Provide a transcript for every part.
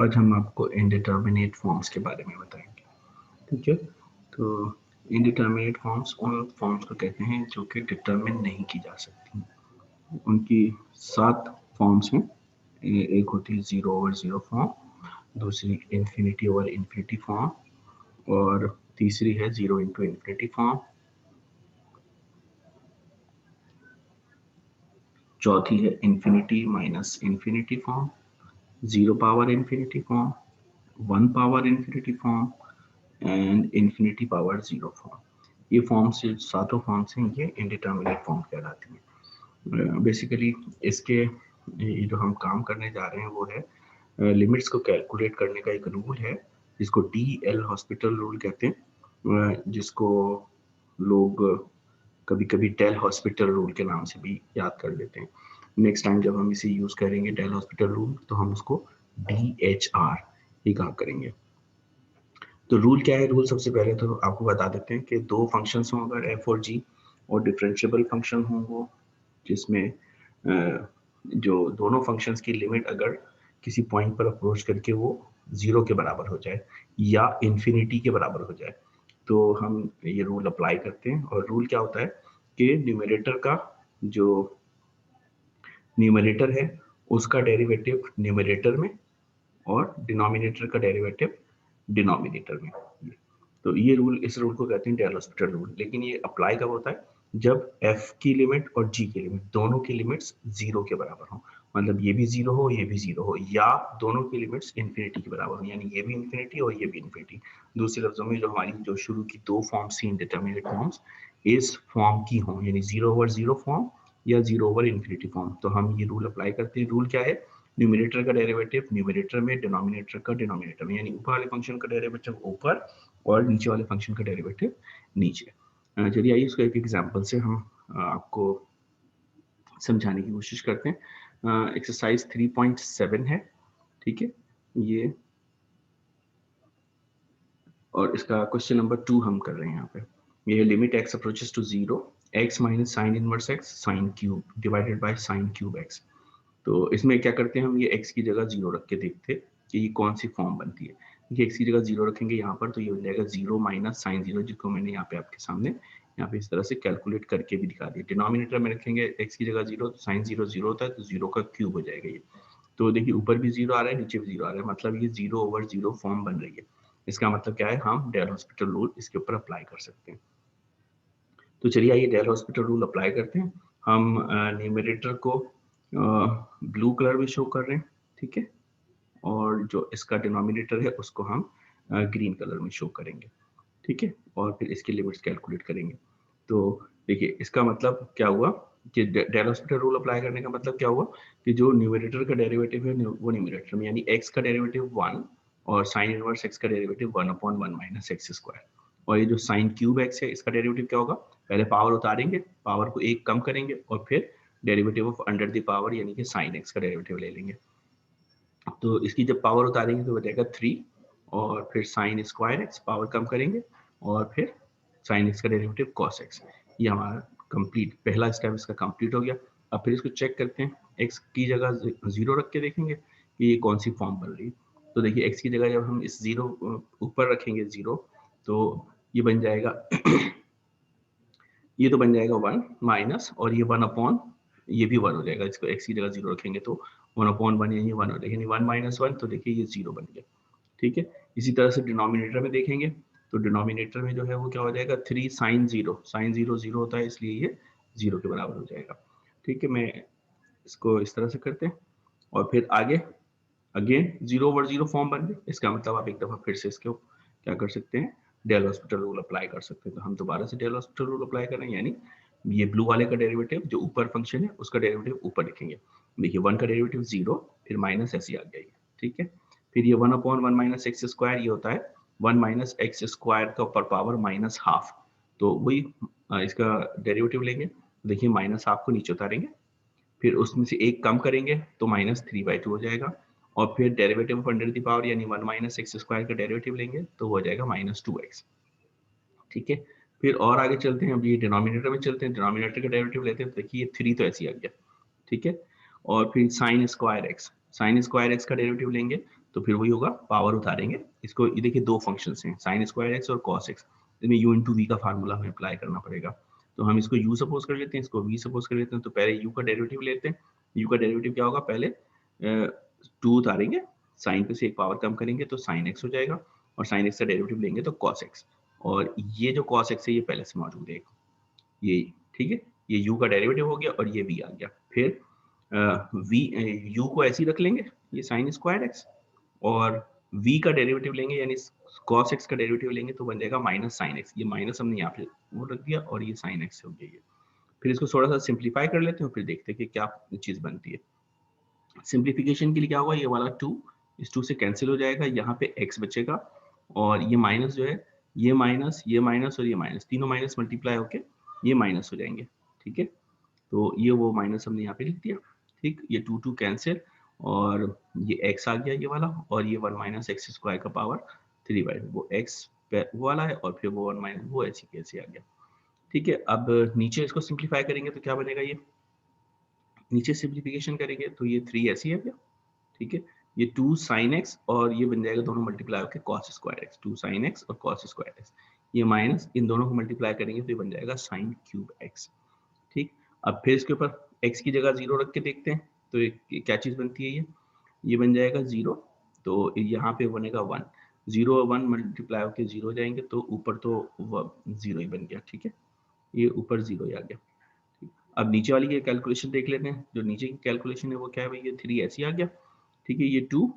आज हम आपको इंडिटर्मिनेट फॉर्म्स के बारे में बताएंगे। ठीक है, तो इंडिटर्मिनेट फॉर्म्स उन फॉर्म्स को कहते हैं जो कि डिटर्मिन नहीं की जा सकती। उनकी 7 फॉर्म्स हैं। एक होती है 0/0 फॉर्म, दूसरी इन्फिनिटी ओवर इन्फिनिटी फॉर्म, और तीसरी है 0 इंटू इन्फिनिटी फॉर्म, चौथी है infinity minus infinity form, 0 power infinity form, 1 power infinity form and infinity power 0 form. ये फॉर्म्स, सातों फॉर्म्स हैं, ये इंडिटर्मिनेट फॉर्म कहलाती हैं। बेसिकली इसके ये जो हम काम करने जा रहे हैं वो है लिमिट्स को कैलकुलेट करने का एक रूल है जिसको DL हॉस्पिटल रूल कहते हैं, जिसको लोग कभी कभी डेल हॉस्पिटल रूल के नाम से भी याद कर लेते हैं। नेक्स्ट टाइम जब हम इसे यूज करेंगे डेल हॉस्पिटल रूल, तो हम उसको DHR ही कहा करेंगे। तो रूल क्या है? रूल सबसे पहले तो आपको बता देते हैं कि दो फंक्शंस हों अगर f और g, और डिफरेंशिएबल फंक्शन हों वो, जिसमें जो दोनों फंक्शंस की लिमिट अगर किसी पॉइंट पर अप्रोच करके वो 0 के बराबर हो जाए या इन्फिनिटी के बराबर हो जाए, तो हम ये रूल अप्लाई करते हैं। और रूल क्या होता है कि न्यूमरेटर का जो न्यूमरेटर है उसका डेरिवेटिव न्यूमरेटर में और डिनोमिनेटर का डेरिवेटिव डिनोमिनेटर में। तो ये रूल, इस रूल को कहते हैं डेल हॉस्पिटल रूल। लेकिन ये अप्लाई कब होता है? जब f की लिमिट और g की लिमिट दोनों की लिमिट्स 0 के बराबर हो, मतलब ये भी 0 हो ये भी 0 हो, या दोनों की लिमिट्स इन्फिनिटी के बराबर हो, यानी ये भी इन्फिनिटी और ये भी इन्फिनिटी। दूसरे लफ्जों में जो हमारी जो शुरू की दो फॉर्म्स थी इंडिटरमिनेट फॉर्म्स, इस फॉर्म की हों, यानी 0/0 फॉर्म या 0/इन्फिनिटी फॉर्म, तो हम ये रूल अप्लाई करते हैं। रूल क्या है? न्यूमरेटर का डेरिवेटिव न्यूमरेटर में, डिनोमिनेटर का डिनोमिनेटर में, यानी ऊपर वाले फंक्शन का डेरिवेटिव ऊपर और नीचे वाले फंक्शन का डेरिवेटिव नीचे। चलिए आइए इसको एक एग्जांपल से हम आपको समझाने की कोशिश करते हैं। एक्सरसाइज 3.7 है, ठीक है ये, और इसका क्वेश्चन नंबर 2 हम कर रहे हैं यहाँ पे। ये limit x approaches to 0, x minus sine inverse x sine cube divided by sine cube x। तो इसमें क्या करते हैं हम, ये x की जगह 0 रख के देखते हैं कि ये कौन सी फॉर्म बनती है। देखिए x की जगह 0 रखेंगे यहाँ पर, तो ये बन जाएगा 0 माइनस साइन 0, जिसको मैंने यहाँ पे आपके सामने यहाँ पे इस तरह से कैलकुलेट करके भी दिखा दिया। डिनोमिनेटर में रखेंगे x की जगह 0, तो साइन 0 0 होता है, तो 0 का क्यूब हो जाएगा ये। तो देखिए ऊपर भी 0 आ रहा है, नीचे भी 0 आ रहा है, मतलब ये 0/0 फॉर्म बन रही है। इसका मतलब क्या है? हम डेल हॉस्पिटल रूल इसके ऊपर अप्लाई कर सकते हैं। तो चलिए आइए डेल हॉस्पिटल रूल अप्लाई करते हैं। हम न्यूमरेटर को ब्लू कलर में शो कर रहे हैं, ठीक है, और जो इसका डिनोमिनेटर है उसको हम ग्रीन कलर में शो करेंगे, ठीक है, और फिर इसकी लिमिट्स कैलकुलेट करेंगे। तो देखिए इसका मतलब क्या हुआ कि डेल हॉस्पिटल रूल अप्लाई करने का मतलब क्या हुआ कि जो न्यूमरेटर का डेरिवेटिव है वो न्यूमरेटर में, यानी x का डेरिवेटिव 1 और साइन इनवर्स x का डेरिवेटिव 1/1 माइनस एक्स स्क्वायर, और ये जो साइन क्यूब x है इसका डेरिवेटिव क्या होगा? पहले पावर उतारेंगे, पावर को एक कम करेंगे और फिर derivative of under the power यानी कि साइन x का डेरिवेटिव ले लेंगे। तो इसकी जब पावर उतारेंगे तो बचेगा 3, और फिर साइन स्क्वायर एक्स पावर कम करेंगे और फिर साइन एक्स का डेरिवेटिव कॉस एक्स। ये हमारा कंप्लीट पहला स्टेप इसका कंप्लीट हो गया। अब फिर इसको चेक करते हैं, एक्स की जगह 0 रख के देखेंगे कि ये कौन सी फॉर्म बन रही है। तो देखिए एक्स की जगह जब हम इस 0 ऊपर रखेंगे 0, तो ये बन जाएगा ये तो बन जाएगा 1 माइनस, और ये 1 ये भी 1 हो जाएगा। इसको x की जगह 0 रखेंगे तो 1/1 यानी 1 हो जाएगा, यानी 1 माइनस 1, तो देखिए ये 0 बन गया, ठीक है। इसी तरह से डिनोमिनेटर में देखेंगे, तो डिनोमिनेटर में जो है वो क्या हो जाएगा? 3 साइन 0, साइन 0 0 होता है, इसलिए ये 0 के बराबर हो जाएगा, ठीक है। मैं इसको इस तरह से करते हैं, और फिर आगे अगेन 0/0 फॉर्म बन गए। इसका मतलब आप एक दफा फिर से इसको क्या कर सकते हैं? डेल हॉस्पिटल रूल अप्लाई कर सकते हैं। तो हम दोबारा से डेल हॉस्पिटल रूल अप्लाई कर रहे हैं, यानी ये ब्लू वाले का डेरिवेटिव जो ऊपर फंक्शन है उसका डेरिवेटिव ऊपर लिखेंगे। देखिए 1 का डेरिवेटिव 0, फिर माइनस ऐसी आ गई, ठीक है। फिर ये 1/1 माइनस एक्स स्क्वायर, ये होता है 1 माइनस एक्स स्क्वायर का ऊपर पावर माइनस हाफ, तो वही इसका डेरिवेटिव लेंगे। देखिए माइनस हाफ को नीचे उतारेंगे, फिर उसमें से एक कम करेंगे तो -3/2 हो जाएगा, और फिर derivative of under the power यानी 1 माइनस एक्स स्क्वायर का डेरिवेटिव लेंगे तो वो हो जाएगा -2x, ठीक है। फिर और आगे चलते हैं, अब ये डिनोमिनेटर में चलते हैं, डिनोमिनेटर का डेरिवेटिव लेते हैं, तो देखिए ये 3 तो ऐसे ही आ गया, ठीक है। और फिर साइन स्क्वायर एक्स का डेरिवेटिव लेंगे तो फिर वही होगा, पावर उतारेंगे इसको। ये देखिए दो फंक्शंस हैं, साइन स्क्वायर एक्स और कॉस एक्स, इसमें u इंटू वी का फार्मूला हमें अप्लाई करना पड़ेगा। तो हम इसको u सपोज कर लेते हैं, इसको v सपोज कर लेते हैं। तो पहले u का डेरिवेटिव लेते हैं। u का डेरिवेटिव क्या होगा, पहले 2 उतारेंगे, साइन पे से एक पावर कम करेंगे तो साइन एक्स हो जाएगा, और साइन एक्स का डेरिवेटिव लेंगे तो कॉस एक्स। और ये जो कॉस एक्स है ये पहले से मौजूद है, ये ठीक है, ये u का डेरिवेटिव हो गया और ये v आ गया। फिर u को ऐसे ही रख लेंगे, ये साइन स्क्वायर एक्स, और v का डेरिवेटिव लेंगे यानी cos x का डेरिवेटिव लेंगे तो बन जाएगा माइनस साइन एक्स। ये माइनस हमने यहाँ पे वो रख दिया और ये साइन एक्स हो गया ये। फिर इसको थोड़ा सा सिंप्लीफाई कर लेते हैं, फिर देखते हैं कि क्या चीज बनती है। सिंप्लीफिकेशन के लिए क्या होगा, ये वाला 2 इस 2 से कैंसिल हो जाएगा, यहाँ पे x बचेगा, और ये माइनस जो है, ये माइनस और ये माइनस, तीनों माइनस मल्टीप्लाई होके ये माइनस हो जाएंगे। ठीक है, तो ये वो माइनस हमने यहाँ पे लिख दिया। ठीक, ये 2 2 कैंसिल, और ये x आ गया ये वाला, और ये 1 माइनस एक्स स्क्वायर का पावर 3/2, वो x वो वाला है, और फिर वो 1 माइनस वो ऐसे कैसे आ गया। ठीक है, अब नीचे इसको सिंप्लीफाई करेंगे तो क्या बनेगा, ये नीचे सिंप्लीफिकेशन करेंगे तो ये 3 ऐसे ही आ गया। ठीक है, ये 2 sin x और ये बन जाएगा दोनों मल्टीप्लाई होकर cos square x, 2 sin x और cos स्क्वायर x, ये माइनस इन दोनों को मल्टीप्लाई करेंगे तो ये बन जाएगा sin क्यूब x। ठीक, अब फिर इसके ऊपर x की जगह 0 रख के देखते हैं तो ये क्या चीज बनती है, ये बन जाएगा 0, तो यहाँ पे बनेगा 1, 0 और 1 मल्टीप्लाई होकर 0 हो जाएंगे, तो ऊपर तो 0 ही बन गया। ठीक है, ये ऊपर 0 ही आ गया। अब नीचे वाली की कैलकुलेशन देख लेते हैं, जो नीचे की कैलकुलेशन है वो क्या है भाई, ये 3 ऐसे आ गया। ठीक है, ये 2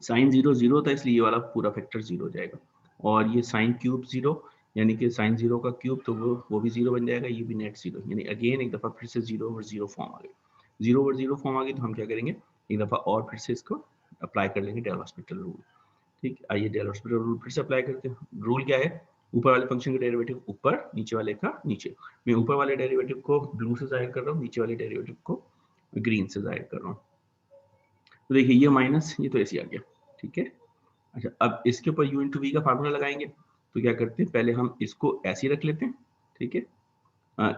साइन 0 0 था इसलिए ये वाला पूरा फैक्टर 0 हो जाएगा, और ये साइन क्यूब 0 यानी कि साइन 0 का क्यूब, तो वो भी 0 बन जाएगा, ये भी नेट 0, यानी अगेन एक दफा फिर से 0 ओवर 0 फॉर्म आ गई। 0 ओवर 0 फॉर्म आ गई तो हम क्या करेंगे, एक दफा और फिर से इसको अप्लाई कर लेंगे डेल हॉस्पिटल रूल। ठीक, आइए डेल हॉस्पिटल रूल फिर से अप्लाई करते हैं। रूल क्या है, ऊपर वाले फंक्शन का डेरिवेटिव ऊपर, नीचे वाले का नीचे। मैं ऊपर वाले डेरिवेटिव को ब्लू से जाहिर कर रहा हूँ, नीचे वाले डेरिवेटिव को ग्रीन से जाहिर कर रहा हूँ। तो देखिए ये माइनस, ये तो ऐसे आ गया। ठीक है, अच्छा अब इसके ऊपर u इंटू वी का फार्मूला लगाएंगे, तो क्या करते हैं, पहले हम इसको ऐसे ही रख लेते हैं। ठीक है,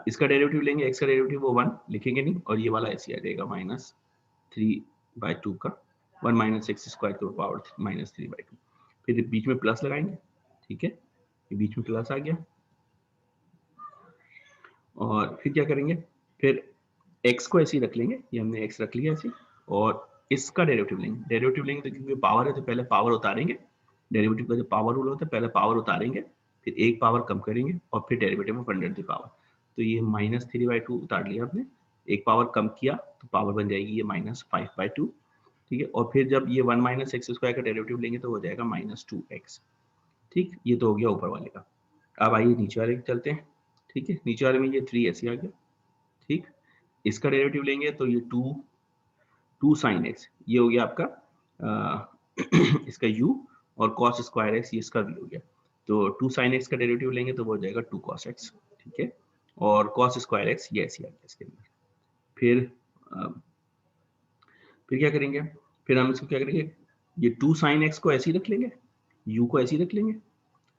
इसका डेरिवेटिव लेंगे, x का डेरिवेटिव वो 1 लिखेंगे नहीं, और ये वाला ऐसे आ जाएगा माइनस 3/2 का 1 माइनस एक्स स्क्वायर की पावर माइनस 3/2। फिर बीच में प्लस लगाएंगे। ठीक है, ये बीच में प्लस आ गया, और फिर क्या करेंगे, फिर x को ऐसे ही रख लेंगे, ये हमने x रख लिया ऐसे, और इसका डेरिवेटिव लेंगे तो क्योंकि पावर है तो पहले पावर उतारेंगे। डेरिवेटिव का जो पावर रूल होता है, पहले पावर उतारेंगे, फिर एक पावर कम करेंगे, और फिर derivative of under the power. तो ये माइनस 3/2 उतार लिया आपने, एक पावर कम किया तो पावर बन जाएगी ये माइनस 5/2। ठीक है, और फिर जब ये 1 माइनस एक्स स्क्वायर का डेरिवेटिव लेंगे तो हो जाएगा माइनस 2x। ठीक, ये तो हो गया ऊपर वाले का। अब आइए नीचे वाले के चलते हैं। ठीक है, नीचे वाले में ये 3 ऐसे आ गया। ठीक, इसका डेरिवेटिव लेंगे तो ये 2 साइन एक्स, ये हो गया आपका इसका u, और cos स्क्वायर एक्स ये इसका v हो गया। तो 2 साइन एक्स का डेरिवेटिव लेंगे तो वो हो जाएगा 2 cos x। ठीक है, और cos स्क्वायर एक्स ये ऐसे आ गया इसके अंदर। फिर फिर क्या करेंगे, फिर हम इसको क्या करेंगे, ये 2 साइन एक्स को ऐसे ही रख लेंगे, u को ऐसे ही रख लेंगे,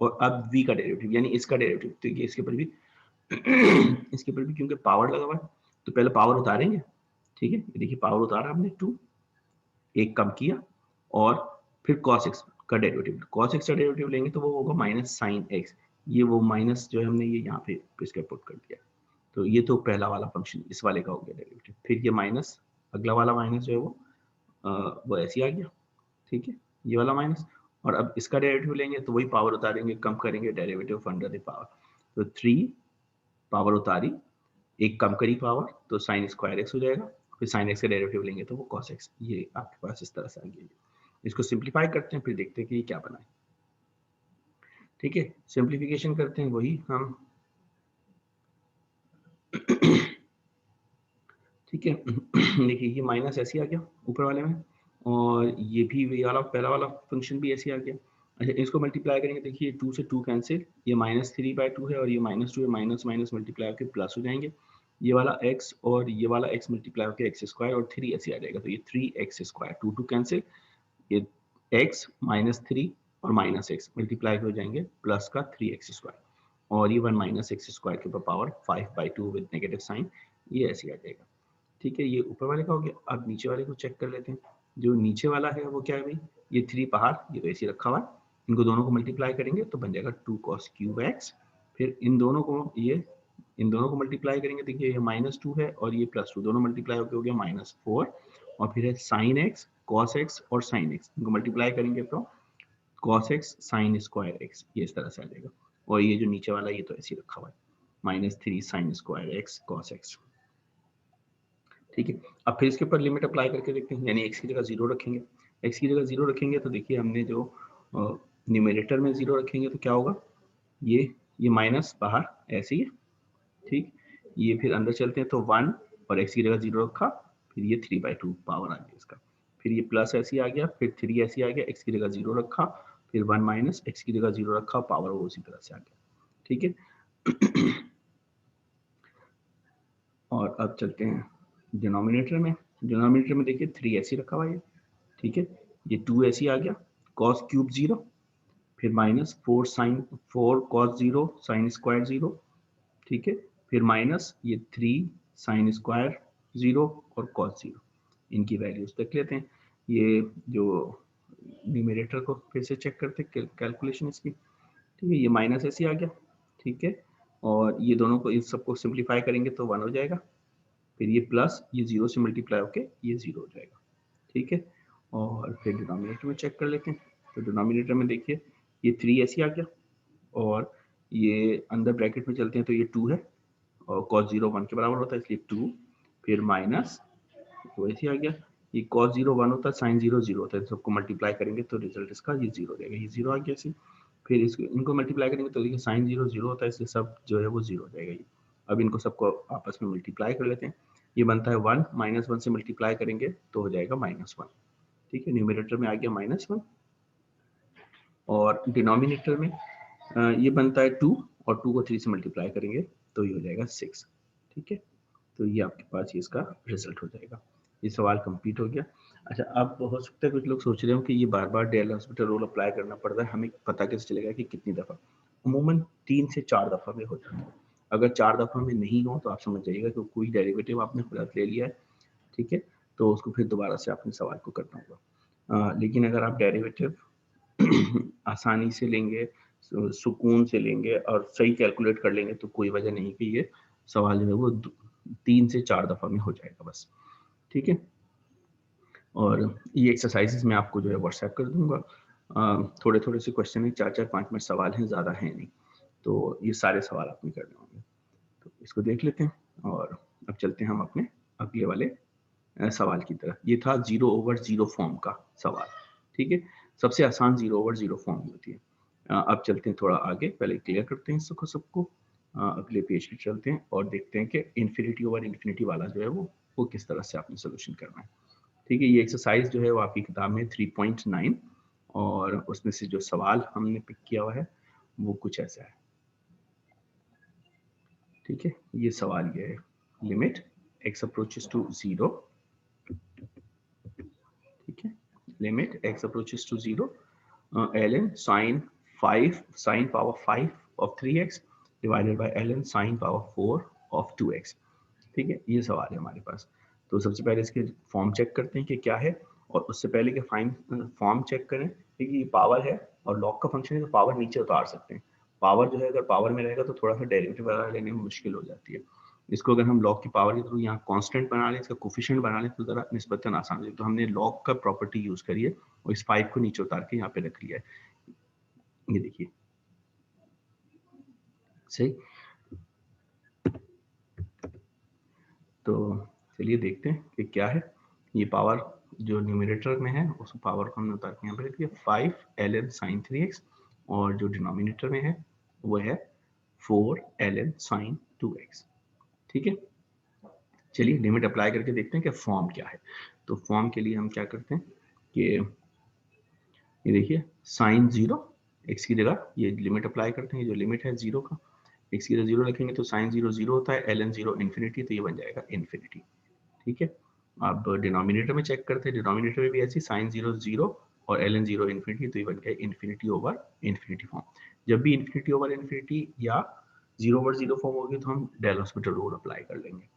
और अब v का डेरिवेटिव यानी इसका डेरिवेटिव, तो ये इसके ऊपर भी इसके ऊपर भी क्योंकि पावर लगा हुआ है तो पहले पावर उतारेंगे। ठीक है, देखिए पावर उतारा हमने 2, एक कम किया, और फिर cos x का डेरिवेटिव लेंगे तो वो होगा माइनस साइन x। ये वो माइनस जो है हमने ये यहाँ पे इसका पुट कर दिया, तो ये तो पहला वाला फंक्शन इस वाले का हो गया डेरिवेटिव। फिर ये माइनस, अगला वाला माइनस जो है वो ऐसे ही आ गया। ठीक है, ये वाला माइनस, और अब इसका डेरिवेटिव लेंगे तो वही पावर उतारेंगे, कम करेंगे, derivative of under the power. तो 3 पावर उतारी, एक कम करी पावर, तो साइन स्क्वायर एक्स हो जाएगा। फिर साइन एक्स का डेरिवेटिव लेंगे तो वो कॉस एक्स, ये आपके पास इस तरह से आ गया। इसको सिंप्लीफाई करते हैं, फिर देखते हैं कि ये क्या बना है। ठीक है, सिंप्लीफिकेशन करते हैं वही हम ठीक है देखिए ये माइनस ऐसे आ गया ऊपर वाले में, और ये भी ये वाला पहला वाला फंक्शन भी ऐसे आ गया। अच्छा इसको मल्टीप्लाई करेंगे, देखिए 2 से 2 कैंसिल, ये माइनस 3/2 है, और ये माइनस 2 है, माइनस माइनस मल्टीप्लाई होकर प्लस हो जाएंगे। ये वाला x और ये वाला x मल्टीप्लाई होकर एक्स स्क्वायर और 3 ऐसे आ जाएगा, तो ये 3x स्क्वायर, 2 2 कैंसिल, ये x माइनस 3 और माइनस एक्स मल्टीप्लाई हो जाएंगे प्लस का 3x स्क्वायर, और ये 1 माइनस एक्स स्क्वायर के ऊपर पावर 5/2 विद नेगेटिव साइन, ये ऐसे आ जाएगा। ठीक है, ये ऊपर वाले का हो गया। अब नीचे वाले को चेक कर लेते हैं। जो नीचे वाला है वो क्या है भाई, ये 3 बाहर, ये तो ऐसे रखा हुआ है, इनको दोनों को मल्टीप्लाई करेंगे तो बन जाएगा 2 cos क्यूब x, फिर इन दोनों को मल्टीप्लाई करेंगे, देखिए ये -2 है और ये +2, दोनों मल्टीप्लाई होकर हो गया -4, और फिर है sin x cos x और sin x, इनको मल्टीप्लाई करेंगे तो cos x sin square x, ये इस तरह से आ जाएगा, और ये जो नीचे वाला ये तो ऐसे ही रखा हुआ है -3 sin square x cos x। ठीक है, अब फिर इसके ऊपर लिमिट अप्लाई करके देखते हैं, यानी x की जगह 0 रखेंगे, x की जगह 0 रखेंगे तो देखिए हमने जो न्यूमरेटर में 0 रखेंगे तो क्या होगा, ये माइनस बाहर ऐसे ही है, ठीक, ये फिर अंदर चलते हैं तो 1 और x की जगह 0 रखा, फिर ये 3/2 पावर आ गया इसका, फिर ये प्लस ऐसे आ गया, फिर 3 ऐसे आ गया, x की जगह 0 रखा, फिर 1 माइनस x की जगह 0 रखा, पावर वो उसी तरह से आ गया, ठीक है। और अब चलते हैं डिनोमिनेटर में देखिए 3 ऐसे रखा हुआ है, ठीक है, ये 2 ऐसे आ गया, cos क्यूब 0, फिर -4 cos 0 sin स्क्वायर 0, ठीक है, फिर माइनस ये 3 sin स्क्वायर 0 और cos 0, इनकी वैल्यूज देख लेते हैं। ये जो न्यूमरेटर को फिर से चेक करते हैं कैलकुलेशन इसकी, ठीक है, ये माइनस ऐसे आ गया, ठीक है, और ये दोनों को इस सबको सिंप्लीफाई करेंगे तो 1 हो जाएगा, फिर ये प्लस ये 0 से मल्टीप्लाई होके ये 0 हो जाएगा, ठीक है, और फिर डिनोमिनेटर में चेक कर लेते हैं, तो डिनोमिनेटर में देखिए ये 3 ऐसे आ गया, और ये अंदर ब्रैकेट में चलते हैं तो ये 2 है, और cos 0 1 के बराबर होता है इसलिए 2, फिर माइनस तो ऐसे आ गया, ये cos 0 1 होता है, sin 0 0 होता है, सबको मल्टीप्लाई करेंगे तो रिजल्ट इसका ये 0 देगा, ये 0 आ गया इसी, फिर इसको इनको मल्टीप्लाई करेंगे तो देखिए sin 0 0 होता है, इसलिए सब जो है वो 0 हो जाएगा ये। अब इनको सबको आपस में मल्टीप्लाई कर लेते हैं, ये बनता है 1, -1 से मल्टीप्लाई करेंगे तो हो जाएगा -1, ठीक है, न्यूमरेटर में आ गया -1, और डिनोमिनेटर में ये बनता है 2, और 2 को 3 से मल्टीप्लाई करेंगे तो ये हो जाएगा 6, ठीक है, तो ये आपके पास ये इसका रिजल्ट हो जाएगा। ये सवाल कंप्लीट हो गया। अच्छा, अब हो सकता है कुछ लोग सोच रहे हो कि ये बार-बार डेल हॉस्पिटल रूल अप्लाई करना पड़ रहा है, हमें पता कैसे चलेगा कि कितनी दफ़ा? अमूमन 3 से 4 दफ़ा में हो जाता है। अगर 4 दफ़ा में नहीं हो तो आप समझ जाइएगा कि कोई डेरिवेटिव आपने गलत ले लिया है, ठीक है? तो उसको फिर दोबारा से आपने सवाल को करना होगा। लेकिन अगर आप डेरिवेटिव आसानी से लेंगे, सुकून से लेंगे और सही कैलकुलेट कर लेंगे तो कोई वजह नहीं कि ये सवाल जो है वो 3 से 4 दफ़ा में हो जाएगा बस, ठीक है? और ये एक्सरसाइजेस मैं आपको जो है व्हाट्सएप कर दूंगा। थोड़े-थोड़े से क्वेश्चन हैं, 4-4 5-5 सवाल हैं, ज़्यादा हैं नहीं, तो ये सारे सवाल आपने करने होंगे। तो इसको देख लेते हैं और अब चलते हैं हम अपने अगले वाले सवाल की तरफ। ये था 0/0 फॉर्म का सवाल, ठीक है? सबसे आसान 0/0 फॉर्म होती है। अब चलते हैं थोड़ा आगे, पहले क्लियर करते हैं इसको सबको। अगले पेज पे चलते हैं और देखते हैं कि इन्फिनिटी ओवर इन्फिनिटी वाला जो है वो किस तरह से आपने सॉल्यूशन करना है। ठीक है, ये एक्सरसाइज जो है वो आपकी किताब में 3.9, और उसमें से जो सवाल हमने पिक किया हुआ है वो कुछ ऐसा है। ठीक है, ये सवाल ये है, लिमिट x अप्रोचेस टू 0, ठीक है, limit x approaches to 0 ln sin power 5 of 3x divided by ln sin power 4 of 2x। ठीक है, ये सवाल है हमारे पास। तो सबसे पहले इसके फॉर्म चेक करते हैं कि क्या है, और उससे पहले कि फॉर्म चेक करें, क्योंकि ये पावर है और लॉग का फंक्शन है तो पावर नीचे उतार सकते हैं। पावर जो है अगर पावर में रहेगा तो थोड़ा सा डेरिवेटिव वगैरह लेने में मुश्किल हो जाती है। इसको अगर हम लॉग की पावर के थ्रू यहाँ कांस्टेंट बना लें, इसका कोफिशिएंट बना लें तो ज़रा निस्बतन आसान है। तो हमने लॉग का प्रॉपर्टी यूज़ करी है और इस 5 को नीचे उतार के यहाँ पे रख लिया है। ये देखिए, सही। तो चलिए देखते हैं कि क्या है। ये पावर जो न्यूमरेटर में है उस पावर को हमने उतार के यहाँ पे रख दिया, 5 ln sin 3x, और जो डिनोमिनेटर में है वो है 4 ln sin 2x। ठीक है, चलिए लिमिट अप्लाई करके देखते हैं कि फॉर्म क्या है। तो फॉर्म के लिए हम क्या करते हैं कि ये देखिए sin 0, x की जगह ये लिमिट अप्लाई करते हैं, जो लिमिट है 0 का, x की जगह 0 रखेंगे तो sin 0 0 होता है, ln 0 इन्फिनिटी, तो ये बन जाएगा इन्फिनिटी। ठीक है, अब डिनोमिनेटर में चेक करते हैं, डिनोमिनेटर में भी ऐसी sin 0 0 और ln 0 इन्फिनिटी, तो ये बन गया इन्फिनिटी ओवर इन्फिनिटी फॉर्म। जब भी इन्फिनिटी ओवर इन्फिनिटी या 0/0 फॉर्म होगी तो हम डेल हॉस्पिटल रूल अप्लाई कर लेंगे।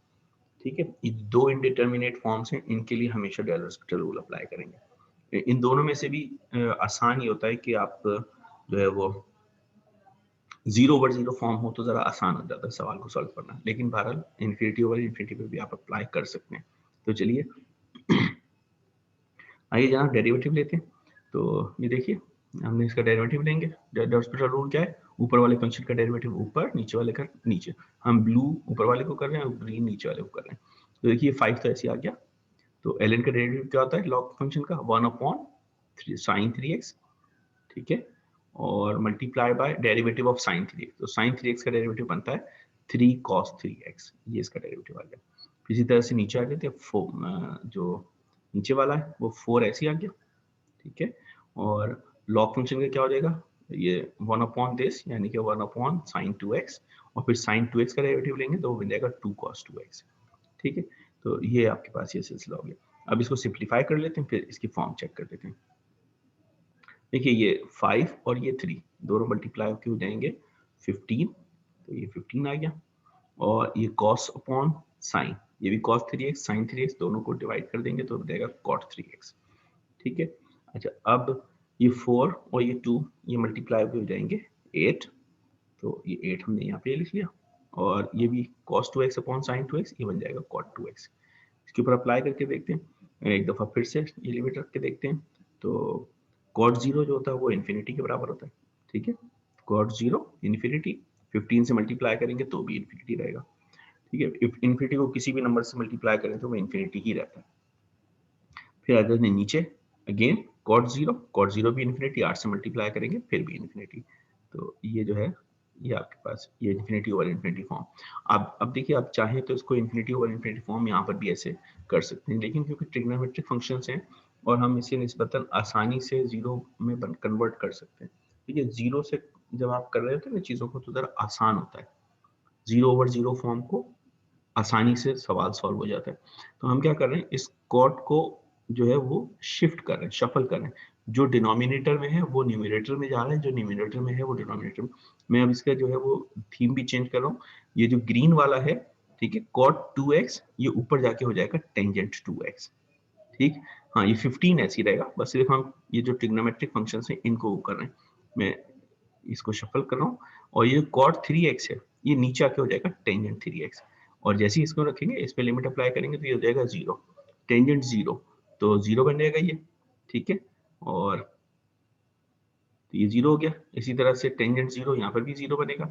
ठीक है। ये दो इंडिटर्मिनेट फॉर्म्स हैं, इनके लिए हमेशा डेल हॉस्पिटल रूल अप्लाई करेंगे। इन दोनों में से भी आसान ये होता है कि आप जो है वो 0/0 फॉर्म हो तो ज़रा आसान हो जाता है सवाल को सॉल्व करना, लेकिन बहरहाल इन्फिनिटी ओवर इन्फिनिटी पे भी आप अप्लाई कर सकते हैं। तो चलिए आइए जनाब डेरिवेटिव लेते हैं। तो ये देखिए हमने इसका डेरिवेटिव लेंगे। डेल हॉस्पिटल रूल क्या है, ऊपर वाले फंक्शन का डेरिवेटिव ऊपर, नीचे वाले का नीचे। हम ब्लू ऊपर वाले को कर रहे हैं और ग्रीन नीचे वाले को कर रहे हैं। तो देखिए 5 तो ऐसे आ गया। तो ln का डेरिवेटिव क्या होता है लॉग फंक्शन का, 1/3 sin 3x, ठीक है, और multiply by derivative of sin 3x। तो sin 3x का डेरिवेटिव बनता है 3 cos 3x, ये इसका डेरिवेटिव आ गया। इसी तरह से नीचे आ गए थे जो नीचे वाला है वो 4 ऐसे आ गया, ठीक है, और लॉग फंक्शन का क्या हो जाएगा, ये 1/this यानी कि 1/sin 2x, और फिर sin 2x का डेरिवेटिव लेंगे तो वो बन जाएगा 2 cos 2x, ठीक है। तो ये आपके पास ये सिलसिला हो गया। अब इसको सिंप्लीफाई कर लेते हैं, फिर इसकी फॉर्म चेक कर लेते हैं। देखिए ये 5 और ये 3 दोनों मल्टीप्लाई होकर हो जाएंगे 15, तो ये 15 आ गया, और ये cos अपॉन साइन, ये भी cos 3x sin 3x, दोनों को डिवाइड कर देंगे तो हो जाएगा cot 3x, ठीक है। अच्छा अब ये 4 और ये 2 ये मल्टीप्लाई होकर हो जाएंगे 8, तो ये 8 हमने यहाँ पे लिख लिया, और ये भी cos 2x upon sin 2x, ये बन जाएगा cot 2x। इसके ऊपर अप्लाई करके देखते हैं, एक दफ़ा फिर से ये लिमिट रख के देखते हैं। तो cot 0 जो होता है वो इन्फिनिटी के बराबर होता है, ठीक है। cot 0 इन्फिनिटी, 15 से मल्टीप्लाई करेंगे तो भी इन्फिनिटी रहेगा, ठीक है। इफ इन्फिनिटी को किसी भी नंबर से मल्टीप्लाई करें तो वो इन्फिनिटी ही रहता है। फिर अगर नीचे अगेन cot 0 भी इन्फिनिटी, 8 से मल्टीप्लाई करेंगे फिर भी इन्फिनिटी। तो ये जो है ये आपके पास ये इन्फिनिटी ओवर इन्फिनिटी फॉर्म। अब देखिए आप चाहें तो इसको इन्फिनिटी ओवर इन्फिनिटी फॉर्म यहाँ पर भी ऐसे कर सकते हैं, लेकिन क्योंकि ट्रिग्नोमेट्रिक फंक्शंस हैं और हम इसे निस्बतन आसानी से जीरो में कन्वर्ट कर सकते हैं, ठीक है। जीरो से जब आप कर रहे होते हैं ना चीज़ों को तो ज़रा आसान होता है, 0/0 फॉर्म को आसानी से सवाल सॉल्व हो जाता है। तो हम क्या कर रहे हैं, इस कॉट को जो है वो शिफ्ट कर रहे हैं, शफल कर रहे हैं। जो डिनोमिनेटर में है वो न्यूमरेटर में जा रहा है, जो न्यूमरेटर में है वो डिनोमिनेटर में। मैं अब इसका जो है वो थीम भी चेंज कर रहा हूँ। ये जो ग्रीन वाला है, ठीक है, cot 2x ये ऊपर जाके हो जाएगा टेंजेंट 2x, ठीक। हाँ, ये 15 ऐसे ही रहेगा, बस सिर्फ हम ये जो ट्रिग्नोमेट्रिक फंक्शंस हैं इनको वो कर रहे हैं। मैं इसको शफल कर रहा हूँ, और ये cot 3x है ये नीचे आके हो जाएगा टेंजेंट 3x, और जैसे ही इसको रखेंगे इस पे लिमिट अप्लाई करेंगे तो ये हो जाएगा 0, टेंजेंट 0, तो 0 बन जाएगा ये, ठीक है। और तो ये 0 हो गया। इसी तरह से टेंजेंट 0 यहाँ पर भी 0 बनेगा,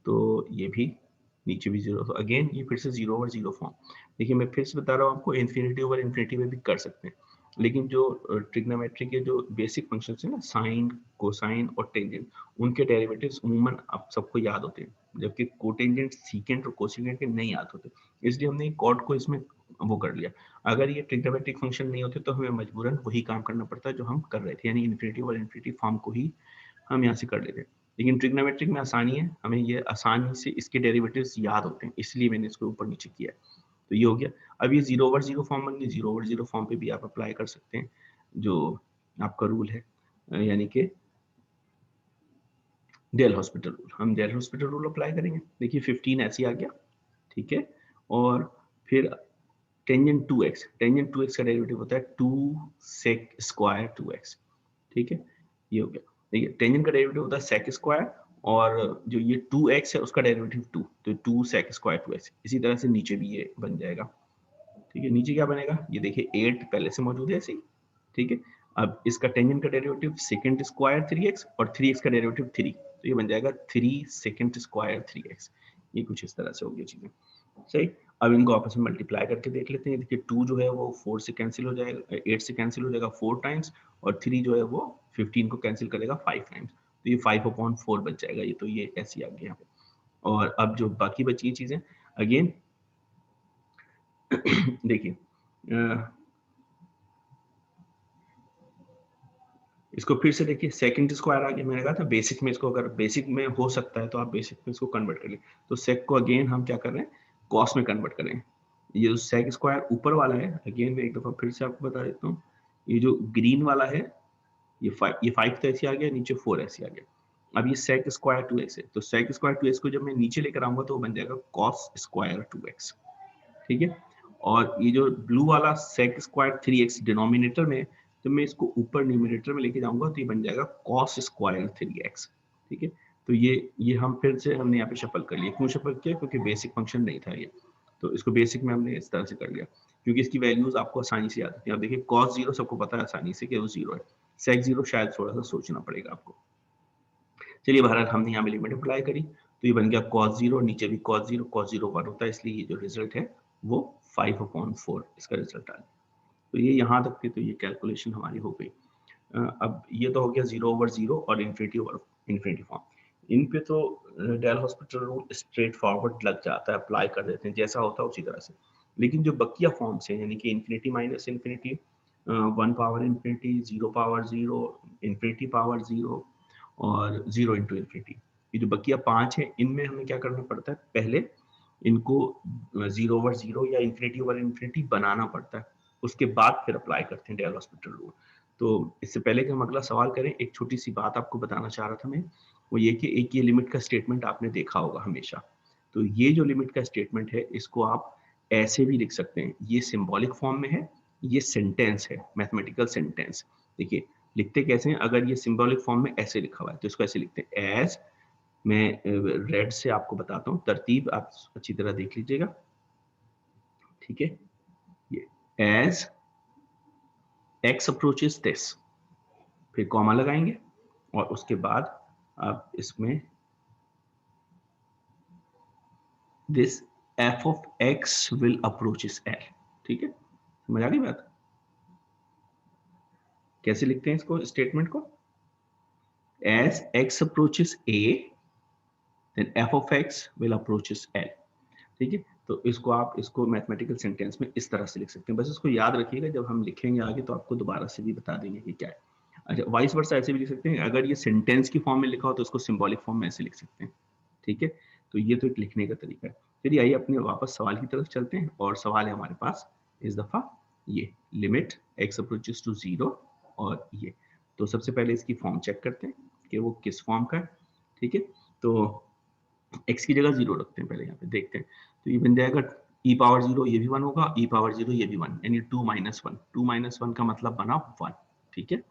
तो ये भी नीचे भी 0, तो अगेन ये फिर से 0/0 फॉर्म। देखिए मैं फिर से बता रहा हूँ आपको, इन्फिनिटी ओवर इन्फिनिटी में भी कर सकते हैं, लेकिन जो ट्रिग्नोमेट्री के जो बेसिक फंक्शंस हैं ना, साइन कोसाइन और टेंजेंट, उनके डेरिवेटिव्स उमूमन आप सबको याद होते हैं, जबकि कोटेंजेंट सीकेंट और कोसिकेंट के नहीं याद होते, इसलिए हमने कॉट को इसमें वो कर लिया। अगर ये ट्रिग्नोमेट्रिक फंक्शन नहीं होते तो हमें मजबूरन वही काम करना पड़ता है जो हम कर रहे थे, यानी इन्फिनिटी ओवर इन्फिनिटी फॉर्म को ही हम यहाँ से कर लेते हैं। लेकिन ट्रिग्नोमेट्रिक में आसानी है, हमें ये आसानी से इसके डेरिवेटिव्स याद होते हैं, इसलिए मैंने इसको ऊपर नीचे किया है। तो ये हो गया। अब ये 0/0 फॉर्म बन गई, 0/0 फॉर्म पे भी आप अप्लाई कर सकते हैं जो आपका रूल है, यानी कि डेल हॉस्पिटल रूल। हम डेल हॉस्पिटल रूल अप्लाई करेंगे। देखिए 15 ऐसे ही आ गया, ठीक है, और फिर टेंजेंट 2x का डेरिवेटिव होता है 2 sec स्क्वायर 2x, ठीक है, ये हो गया। देखिए टेंजेंट का डेरिवेटिव होता है sec स्क्वायर, और जो ये 2x है उसका डेरिवेटिव 2, तो 2 sec स्क्वायर 2x। इसी तरह से नीचे भी ये बन जाएगा, ठीक है। नीचे क्या बनेगा, ये देखिए 8 पहले से मौजूद है ऐसे ही, ठीक है। अब इसका टेंजेंट का डेरिवेटिव सेकंड स्क्वायर 3x और 3x का डेरिवेटिव 3, तो ये बन जाएगा 3 सेकंड स्क्वायर 3x। ये कुछ इस तरह से होगी चीजें, सही। अब इनको आपस में मल्टीप्लाई करके देख लेते हैं। देखिए 2 जो है वो 4 से कैंसिल हो जाएगा, 8 से कैंसिल हो जाएगा 4 टाइम्स, और 3 जो है वो 15 को कैंसिल करेगा 5 टाइम्स, तो ये 5/4 बच जाएगा। ये तो ये ऐसे ही आ गया यहाँ पे। और अब जो बाकी बची चीजें अगेन देखिए इसको फिर से देखिए सेकंड स्क्वायर आ गया। मैंने कहा था बेसिक में इसको, अगर बेसिक में हो सकता है तो आप बेसिक में इसको कन्वर्ट कर लें। तो सेक को अगेन हम क्या कर रहे हैं, कॉस में कन्वर्ट कर रहे हैं। ये जो सेक स्क्वायर ऊपर वाला है, अगेन मैं एक दफा फिर से आपको बता देता हूँ, ये जो ग्रीन वाला है ये 5 तो ऐसे आ गया, नीचे 4 ऐसे आ गया। अब ये सेक स्क्वायर 2x है, तो सेक स्क्वायर 2x को जब मैं नीचे लेकर आऊंगा तो वो बन जाएगा कॉस स्क्वायर 2x, ठीक है। और ये जो ब्लू वाला sec स्क्वायर 3x डिनोमिनेटर में, तो मैं इसको ऊपर न्यूमरेटर में लेके जाऊंगा तो ये बन जाएगा cos स्क्वायर 3x। ठीक है, तो ये हम फिर से हमने यहाँ पे शफल कर लिया। क्यों शफल किया? क्योंकि बेसिक फंक्शन नहीं था ये, तो इसको बेसिक में हमने इस तरह से कर लिया, क्योंकि इसकी वैल्यूज आपको आसानी से याद होती है। अब देखिए cos 0 सबको पता है आसानी से कि वो 0 है, sec 0 शायद थोड़ा सा सोचना पड़ेगा आपको। चलिए बहरहाल हमने यहाँ पे लिमिट अप्लाई करी, तो ये बन गया cos 0, नीचे भी cos 0, cos 0 1 होता है, इसलिए ये जो रिजल्ट है वो 5/4 इसका रिजल्ट आ गया। तो ये यहाँ तक थी, तो ये कैलकुलेशन हमारी हो गई। अब ये तो हो गया 0/0 और इन्फिनिटी ओवर इन्फिनिटी फॉर्म। इन पे तो L'Hospital rule straightforward लग जाता है, अप्लाई कर देते हैं, जैसा होता है उसी तरह से। लेकिन जो बकिया फॉर्म्स हैं, यानी कि infinity minus infinity, 1 power infinity, 0 power 0, infinity power 0 और 0 इंटू इन्फिनिटी, ये जो बकिया 5 है, इनमें हमें क्या करना पड़ता है? पहले इनको 0/0 या इन्फिनिटी ओवर इन्फिनिटी बनाना पड़ता है, उसके बाद फिर अप्लाई करते हैं डेल हॉस्पिटल रूल। तो इससे पहले कि हम अगला सवाल करें, एक छोटी सी बात आपको बताना चाह रहा था मैं, वो ये कि एक ये लिमिट का स्टेटमेंट आपने देखा होगा हमेशा। तो ये जो लिमिट का स्टेटमेंट है, इसको आप ऐसे भी लिख सकते हैं, ये सिंबॉलिक फॉर्म में है, ये सेंटेंस है, मैथमेटिकल सेंटेंस। देखिए लिखते कैसे हैं? अगर ये सिंबॉलिक फॉर्म में ऐसे लिखा हुआ है तो इसको ऐसे लिखते हैं, एज, मैं रेड से आपको बताता हूँ, तरतीब आप अच्छी तरह देख लीजिएगा। ठीक है, ये एज x अप्रोचेस दिस, फिर कॉमा लगाएंगे और उसके बाद आप इसमें this f of x will approaches L। ठीक है, समझ आ गई बात? कैसे लिखते हैं इसको, स्टेटमेंट को? as x approaches a then f of x will approaches L। ठीक है, तो इसको आप इसको मैथमेटिकल सेंटेंस में इस तरह से लिख सकते हैं। बस इसको याद रखिएगा, जब हम लिखेंगे आगे तो आपको दोबारा से भी बता देंगे कि क्या है। अच्छा, वाइस वर्सा ऐसे भी लिख सकते हैं, अगर ये सेंटेंस की फॉर्म में लिखा हो तो इसको सिंबॉलिक फॉर्म में ऐसे लिख सकते हैं। ठीक है, तो ये तो एक लिखने का तरीका है। चलिए आइए अपने वापस सवाल की तरफ चलते हैं, और सवाल है हमारे पास इस दफा ये लिमिट x अप्रोचेस टू 0 और ये। तो सबसे पहले इसकी फॉर्म चेक करते हैं कि वो किस फॉर्म का है। ठीक है, तो x की जगह 0 रखते हैं, पहले यहाँ पे देखते हैं। तो ये बन जाएगा e पावर 0, ये भी 1 होगा, e पावर 0 ये भी 1, यानी 2 माइनस 1। 2 माइनस 1 का मतलब बना 1। ठीक है,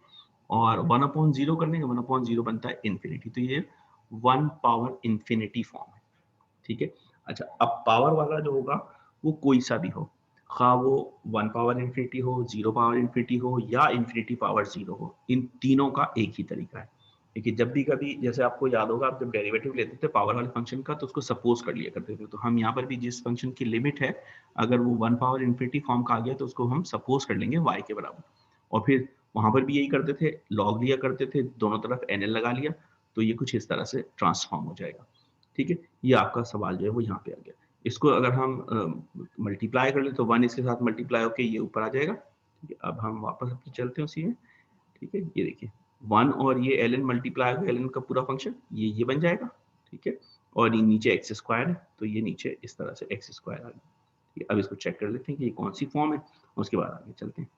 और 1/0 करने का 1/0 बनता है इन्फिनिटी, तो ये 1 पावर इन्फिनिटी फॉर्म है। ठीक है, अच्छा अब पावर वाला जो होगा वो कोई सा भी हो, खा वो 1 पावर इन्फिनिटी हो, 0 पावर इन्फिनिटी हो या इन्फिनिटी पावर 0 हो, इन तीनों का एक ही तरीका है। देखिए जब भी कभी, जैसे आपको याद होगा, आप जब डेरिवेटिव लेते थे पावर वाले फंक्शन का तो उसको सपोज कर लिया करते थे। तो हम यहाँ पर भी जिस फंक्शन की लिमिट है, अगर वो 1 पावर इन्फिनिटी फॉर्म का आ गया तो उसको हम सपोज कर लेंगे y के बराबर, और फिर वहां पर भी यही करते थे, लॉग लिया करते थे, दोनों तरफ nl लगा लिया, तो ये कुछ इस तरह से ट्रांसफॉर्म हो जाएगा। ठीक है, ये आपका सवाल जो है वो यहाँ पे आ गया। इसको अगर हम मल्टीप्लाई कर ले तो 1 इसके साथ मल्टीप्लाई होकर ये ऊपर आ जाएगा। ठीक है, अब हम वापस अपने चलते हैं उसी में। ठीक है, ये देखिए 1 और ये ln मल्टीप्लाई होगा, ln का पूरा फंक्शन ये बन जाएगा। ठीक है, और ये नीचे एक्स स्क्वायर है, तो ये नीचे इस तरह से एक्स स्क्वायर आ गया। अब इसको चेक कर लेते हैं कि ये कौन सी फॉर्म है, उसके बाद आगे चलते हैं।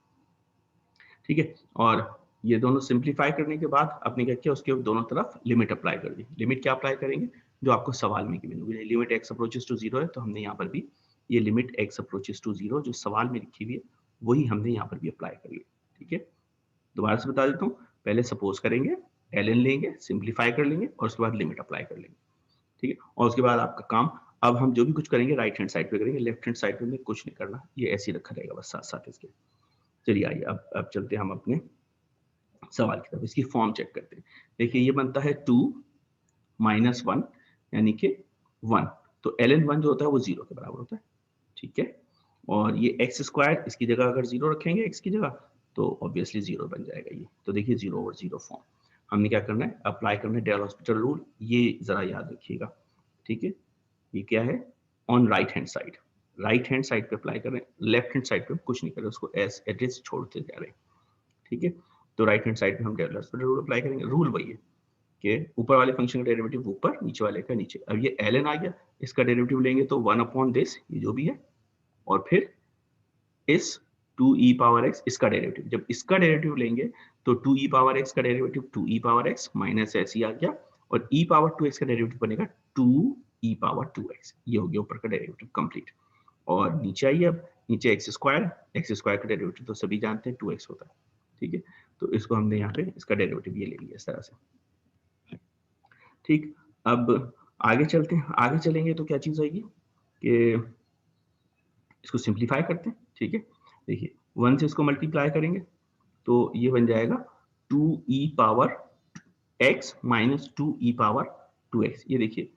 ठीक है, और ये दोनों सिंप्लीफाई करने के बाद आपने क्या किया, उसके दोनों तरफ लिमिट अप्लाई कर दी। लिमिट क्या अप्लाई करेंगे? जो आपको सवाल में मिली हुई है, लिमिट x अप्रोचेस टू 0 है, तो हमने यहाँ पर भी ये लिमिट x अप्रोचेस टू 0 जो सवाल में लिखी हुई है वही हमने यहाँ पर भी अप्लाई कर ली। ठीक है, दोबारा से बता देता हूँ, पहले सपोज करेंगे, ln लेंगे, सिंप्लीफाई कर लेंगे और उसके बाद लिमिट अप्लाई कर लेंगे। ठीक है, और उसके बाद आपका काम, अब हम जो भी कुछ करेंगे राइट हैंड साइड पे करेंगे, लेफ्ट हैंड साइड पे में कुछ नहीं करना, ये ऐसे ही रखा रहेगा बस साथ साथ इसके। चलिए आइए अब चलते हैं हम अपने सवाल की तरफ, इसकी फॉर्म चेक करते हैं। देखिए ये बनता है 2 माइनस 1 यानी कि 1, तो ln 1 जो होता है वो 0 के बराबर होता है। ठीक है, और ये एक्स स्क्वायर, इसकी जगह अगर 0 रखेंगे एक्स की जगह तो ऑब्वियसली 0 बन जाएगा ये। तो देखिए 0/0 फॉर्म हमने क्या करना है, अप्लाई करना है डेल हॉस्पिटल रूल, ये जरा याद रखिएगा। ठीक है, ये क्या है, on right hand side, right hand side पे अप्लाई कर रहे हैं, लेफ्ट हैंड साइड पे कुछ नहीं कर रहे, उसको एज इट इज छोड़ते जा रहे हैं। ठीक है, तो राइट हैंड साइड पे हम डेल हॉस्पिटल रूल अप्लाई करेंगे। रूल वही है कि ऊपर वाले फंक्शन का डेरिवेटिव ऊपर, नीचे वाले का नीचे। अब ये ln आ गया, इसका डेरिवेटिव लेंगे तो 1/this, ये जो भी है, और फिर इस 2e पावर x इसका डेरिवेटिव, जब इसका डेरिवेटिव लेंगे तो 2e पावर x का derivative 2e power x minus ऐसे ही आ गया, और e पावर 2x का डेरिवेटिव बनेगा 2e पावर 2x, ये हो गया ऊपर का डेरिवेटिव कंप्लीट। और नीचे आइए, अब नीचे एक्स स्क्वायर का डेरिवेटिव तो सभी जानते हैं 2x होता है, ठीक है। तो इसको हमने यहाँ पे इसका डेरिवेटिव ये ले लिया इस तरह से, ठीक। अब आगे चलते हैं, आगे चलेंगे तो क्या चीज़ आएगी कि इसको सिंप्लीफाई करते हैं, ठीक है। देखिए 1 से इसको मल्टीप्लाई करेंगे तो ये बन जाएगा 2e power x minus 2e power 2x, ये देखिए,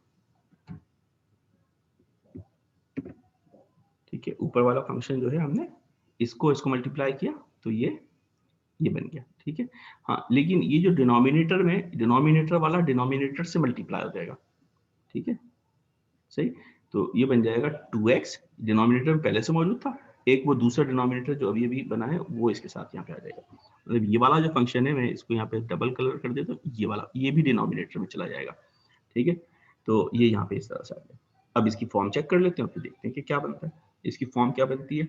ठीक है। ऊपर वाला फंक्शन जो है हमने इसको मल्टीप्लाई किया तो ये बन गया, ठीक है। हाँ, लेकिन ये जो डिनोमिनेटर में, डिनोमिनेटर वाला डिनोमिनेटर से मल्टीप्लाई हो जाएगा, ठीक है, सही। तो ये बन जाएगा 2x, डिनोमिनेटर में पहले से मौजूद था, एक वो दूसरा डिनोमिनेटर जो अभी अभी बना है वो इसके साथ यहाँ पे आ जाएगा। मतलब ये वाला जो फंक्शन है, मैं इसको यहाँ पे डबल कलर कर देता हूँ, ये वाला ये भी डिनोमिनेटर में चला जाएगा, ठीक है। तो ये यहाँ पे इस तरह से आ गया। अब इसकी फॉर्म चेक कर लेते हैं, फिर देखते हैं कि क्या बनता है। इसकी फॉर्म क्या बनती है,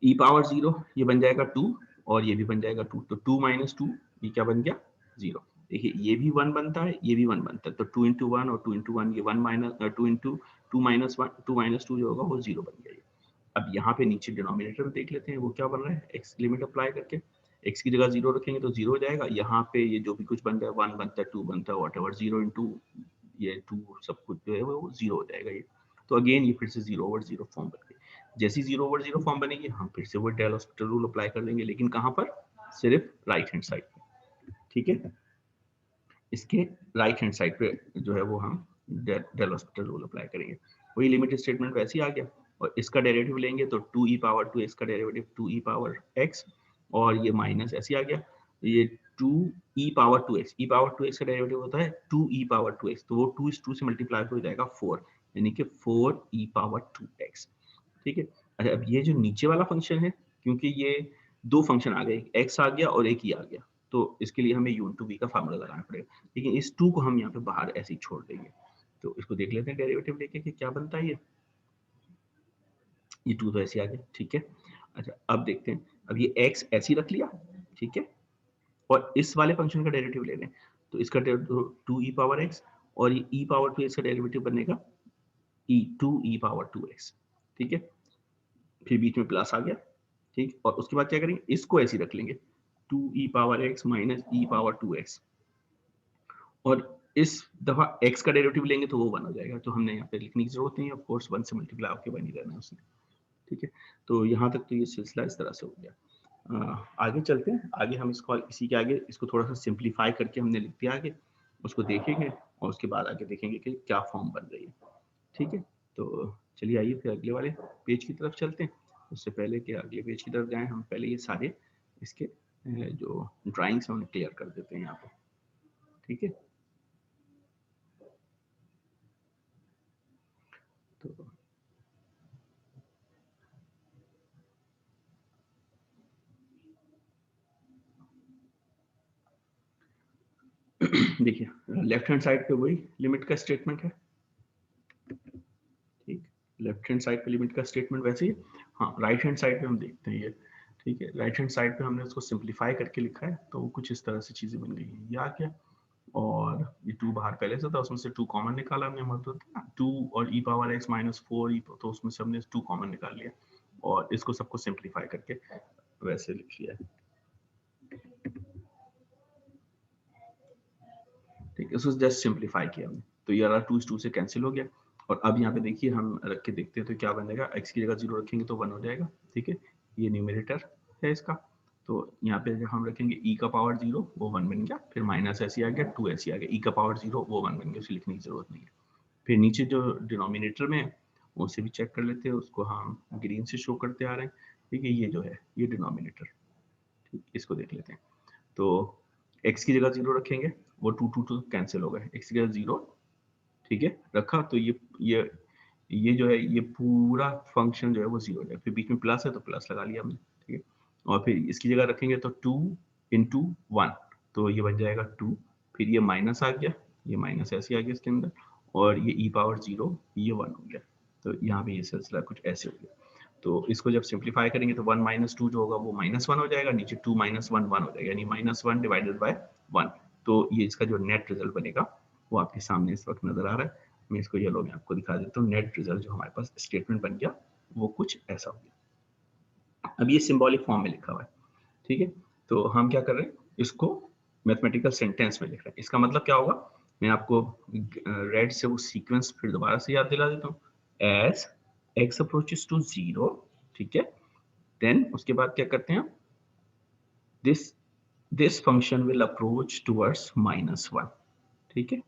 e पावर 0 ये बन जाएगा 2 और ये भी बन जाएगा 2, तो 2 माइनस 2 ये क्या बन गया 0। देखिए ये भी 1 बनता है, ये भी 1 बनता है, तो 2 इंटू 1 और 2 इंटू 1 ये 1 माइनस 2 इंटू 2 माइनस 1, 2 माइनस 2 जो होगा वो 0 बन गया। अब यहाँ पे नीचे डिनोमिनेटर में देख लेते हैं वो क्या बन रहा है, x लिमिट अप्लाई करके x की जगह 0 रखेंगे तो 0 हो जाएगा। यहाँ पे ये जो भी कुछ बन रहा है 1 बनता है, 2 बनता है, वॉट एवर, 0 इंटू ये 2 सब कुछ जो है वो 0 हो जाएगा ये। तो अगेन ये फिर से 0 ओवर 0 फॉर्म बन गई। जैसी 0 ओवर 0 फॉर्म बनेगी हम फिर से वो डेल हॉस्पिटल रूल अप्लाई कर देंगे, लेकिन कहाँ पर, सिर्फ राइट हैंड साइड पे, ठीक है। इसके राइट हैंड साइड पे जो है वो हम डेल हॉस्पिटल रूल अप्लाई करेंगे। वही लिमिट स्टेटमेंट वैसे ही आ गया, और इसका डेरिवेटिव लेंगे तो 2e पावर 2x का डेरिवेटिव 2e पावर x, और ये माइनस ऐसे आ गया, ये 2e power 2x, e power 2x का डेरिवेटिव होता है 2e पावर 2x, तो वो 2 इस 2 से मल्टीप्लाई हो जाएगा 4, यानी कि 4e पावर 2x, ठीक है। अच्छा, अब ये जो नीचे वाला फंक्शन है, क्योंकि ये दो फंक्शन आ गए, x आ गया और एक ही आ गया, तो इसके लिए हमें u इंटू v का फार्मूला लगाना पड़ेगा, लेकिन इस 2 को हम यहाँ पे बाहर ऐसे ही छोड़ देंगे। तो इसको देख लेते हैं डेरिवेटिव लेके कि क्या बनता है ये 2 तो ऐसे आ गया, ठीक है। अच्छा, अब देखते हैं, अब ये x ऐसे ही रख लिया, ठीक है, और इस वाले फंक्शन का डेरिवेटिव ले लें, तो इसका 2e पावर x, और ये e पावर 2x का डेरिवेटिव बनेगा 2e पावर 2x, ठीक है। फिर बीच में प्लस आ गया, ठीक, और उसके बाद क्या करेंगे, इसको ऐसे ही रख लेंगे 2e power x minus e power 2x, और इस दफा x का डेरिवेटिव लेंगे तो वो 1 हो जाएगा, तो हमने यहाँ पे लिखने की जरूरत नहीं है, ऑफ कोर्स 1 से मल्टीप्लाई होकर 1 ही रहना है उसने, ठीक है। तो यहाँ तक तो ये सिलसिला इस तरह से हो गया। आगे चलते हैं, आगे हम इसको इसी के आगे इसको थोड़ा सा सिंप्लीफाई करके हमने लिख दिया आगे, उसको देखेंगे और उसके बाद आगे देखेंगे कि क्या फॉर्म बन रही है, ठीक है। तो चलिए आइए फिर अगले वाले पेज की तरफ चलते हैं। उससे पहले कि अगले पेज की तरफ जाएं, हम पहले ये सारे इसके जो ड्राइंग्स हैं उन्हें क्लियर कर देते हैं यहाँ पे, ठीक है। तो देखिए लेफ्ट हैंड साइड पे वही लिमिट का स्टेटमेंट है, ठीक, लेफ्ट हैंड साइड पे लिमिट का स्टेटमेंट वैसे ही। हाँ, राइट हैंड साइड पे हम देखते हैं ये, ठीक है, राइट हैंड साइड पे हमने उसको सिंप्लीफाई करके लिखा है, तो वो कुछ इस तरह से चीजें बन गई हैं, ये आ गया, और ये 2 बाहर पहले से था, उसमें से 2 कॉमन निकाला हमने, मतलब 2 और e पावर x माइनस 4 तो उसमें से हमने 2 कॉमन निकाल लिया, और इसको सबको सिंप्लीफाई करके वैसे लिख लिया है, ठीक है। इसको जस्ट सिंप्लीफाई किया हमने, तो ये वाला 2 इस 2 से कैंसिल हो गया, और अब यहाँ पे देखिए हम रख के देखते हैं तो क्या बनेगा, x की जगह 0 रखेंगे तो 1 हो जाएगा, ठीक है। ये न्यूमरेटर है इसका, तो यहाँ पे जब हम रखेंगे e का पावर 0 वो 1 बन गया, फिर माइनस ऐसे आ गया, 2 ऐसे आ गया, e का पावर 0 वो 1 बन गया, उसे लिखने की जरूरत नहीं है। फिर नीचे जो डिनोमिनेटर में उसे भी चेक कर लेते हैं, उसको हम ग्रीन से शो करते आ रहे हैं, ठीक है। ये जो है ये डिनोमिनेटर, ठीक, इसको देख लेते हैं। तो x की जगह 0 रखेंगे, वो 2 कैंसिल हो गए, x की जगह 0, ठीक है, रखा, तो ये जो है ये पूरा फंक्शन जो है वो 0 हो जाएगा, फिर बीच में प्लस है तो प्लस लगा लिया हमने, ठीक है। और फिर इसकी जगह रखेंगे तो 2 इंटू 1, तो ये बन जाएगा 2, फिर ये माइनस आ गया, ये माइनस ऐसे आ गया इसके अंदर, और ये e पावर 0 ये 1 हो गया, तो यहाँ पे ये सिलसिला कुछ ऐसे हो गया। तो इसको जब सिंप्लीफाई करेंगे तो 1 माइनस 2 जो होगा वो माइनस 1 हो जाएगा, नीचे 2 माइनस 1 1 हो जाएगा, यानी माइनस 1 डिवाइडेड बाय 1, तो ये इसका जो नेट रिजल्ट बनेगा वो आपके सामने इस वक्त नजर आ रहा है। मैं इसको येलो में आपको दिखा देता हूँ, नेट रिजल्ट जो हमारे पास स्टेटमेंट बन गया वो कुछ ऐसा हो गया। अब ये सिंबॉलिक फॉर्म में लिखा हुआ है, ठीक है। तो हम क्या कर रहे हैं, इसको मैथमेटिकल सेंटेंस में लिख रहे हैं। इसका मतलब क्या होगा, मैं आपको रेड से वो सीक्वेंस फिर दोबारा से याद दिला देता हूँ। एज एक्स अप्रोचेस टू 0, ठीक है, देन उसके बाद क्या करते हैं, this function will approach towards -1, ठीक है,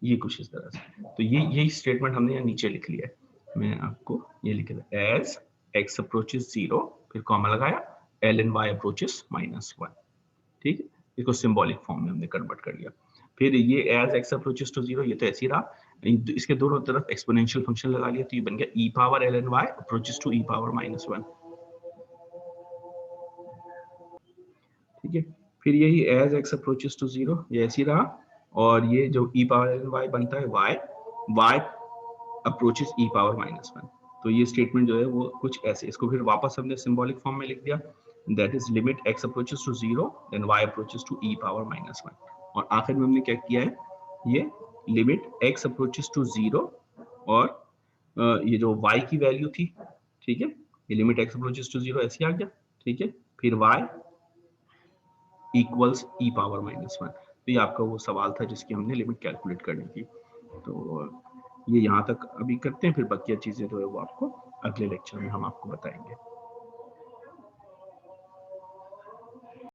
ये कुछ इस तरह से। तो यही स्टेटमेंट हमने यहाँ नीचे लिख लिया है। मैं आपको ये लिख दिया, एज एक्स अप्रोचेस 0, फिर कॉमा लगाया, एल एंड वाई अप्रोचेस -1, ठीक है। इसको सिंबॉलिक फॉर्म में हमने कन्वर्ट कर लिया। फिर ये एज एक्स अप्रोचेस टू 0, ये तो ऐसे ही रहा, इसके दोनों तरफ एक्सपोनेंशियल फंक्शन लगा लिया, तो ये बन गया E power L N Y approaches to E power -1, ठीक है। फिर यही एज एक्स अप्रोचेस टू 0, ये ऐसे ही रहा, और ये जो ई पावर एल एन वाई बनता है वाई अप्रोचेस ई पावर -1, तो ये स्टेटमेंट जो है वो कुछ ऐसे। इसको फिर वापस हमने सिंबॉलिक फॉर्म में लिख दिया, that is limit x approaches to 0 then y approaches to E power -1, और आखिर में हमने क्या किया है, ये लिमिट एक्स अप्रोचेस टू 0 और ये जो y की वैल्यू थी, ठीक है, ये लिमिट एक्स अप्रोचेस टू 0 ऐसे आ गया, ठीक है। फिर y इक्वल्स ई पावर -1, तो ये आपका वो सवाल था जिसकी हमने लिमिट कैलकुलेट करनी थी। तो ये यहाँ तक अभी करते हैं, फिर बाकी चीजें जो है वो आपको अगले लेक्चर में हम आपको बताएंगे।